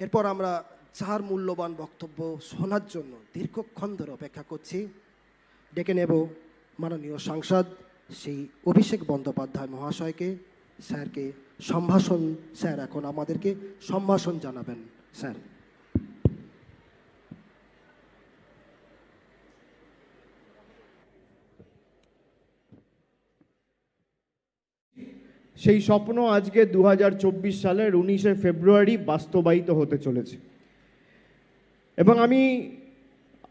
এরপর আমরা যার মূল্যবান বক্তব্য শোনার জন্য দীর্ঘক্ষণ ধরে অপেক্ষা করছি, ডেকে নেব মাননীয় সাংসদ সেই অভিষেক বন্দ্যোপাধ্যায় মহাশয়কে। স্যারকে সম্ভাষণ, স্যার এখন আমাদেরকে সম্ভাষণ জানাবেন। স্যার। সেই স্বপ্ন আজকে 2024 সালের 19শে ফেব্রুয়ারি বাস্তবায়িত হতে চলেছে। এবং আমি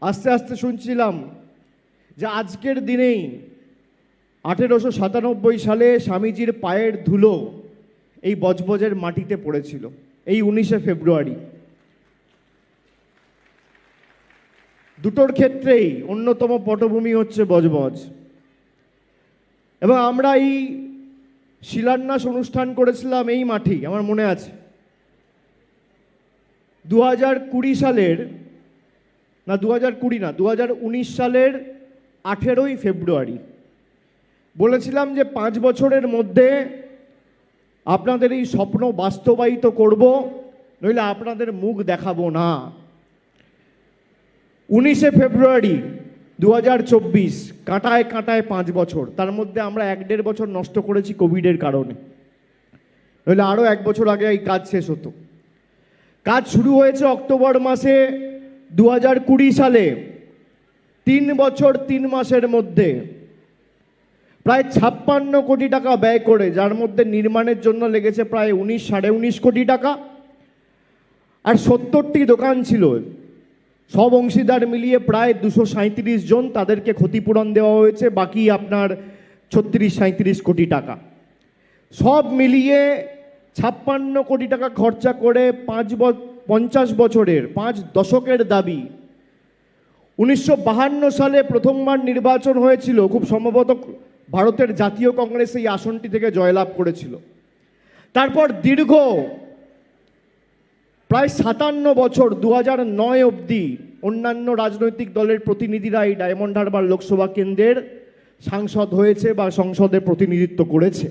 আস্তে আস্তে শুনছিলাম যে আজকের দিনেই 1897 সালে স্বামীজির পায়ের ধুলো এই বজবজের মাটিতে পড়েছিল, এই 19শে ফেব্রুয়ারি। দুটোর ক্ষেত্রেই অন্যতম পটভূমি হচ্ছে বজবজ। এবং আমরা এই শিলান্যাস অনুষ্ঠান করেছিলাম এই মাঠেই, আমার মনে আছে 2020 সালের, না 2020 না, 2019 সালের 18ই ফেব্রুয়ারি। বলেছিলাম যে 5 বছরের মধ্যে আপনাদের এই স্বপ্ন বাস্তবায়িত করব, নইলে আপনাদের মুখ দেখাবো না। 19শে ফেব্রুয়ারি 2024, কাঁটায় কাঁটায় 5 বছর। তার মধ্যে আমরা 1-1.5 বছর নষ্ট করেছি কোভিডের কারণে, নইলে আরও 1 বছর আগে এই কাজ শেষ হতো। কাজ শুরু হয়েছে অক্টোবর মাসে 2020 সালে। 3 বছর 3 মাসের মধ্যে প্রায় 56 কোটি টাকা ব্যয় করে, যার মধ্যে নির্মাণের জন্য লেগেছে প্রায় 19-19.5 কোটি টাকা। আর 70টি দোকান ছিল, সব অংশীদার মিলিয়ে প্রায় 237 জন, তাদেরকে ক্ষতিপূরণ দেওয়া হয়েছে বাকি আপনার 36-37 কোটি টাকা। সব মিলিয়ে 56 কোটি টাকা খরচা করে 50 বছরের, 5 দশকের দাবি। 1952 সালে প্রথমবার নির্বাচন হয়েছিল, খুব সম্ভবত ভারতের জাতীয় কংগ্রেস এই আসনটি থেকে জয়লাভ করেছিল। তারপর দীর্ঘ প্রায় 57 বছর 2009 অবধি অন্যান্য রাজনৈতিক দলের প্রতিনিধিরা এই ডায়মন্ড হারবার লোকসভা কেন্দ্রের সাংসদ হয়েছে বা সংসদে প্রতিনিধিত্ব করেছে।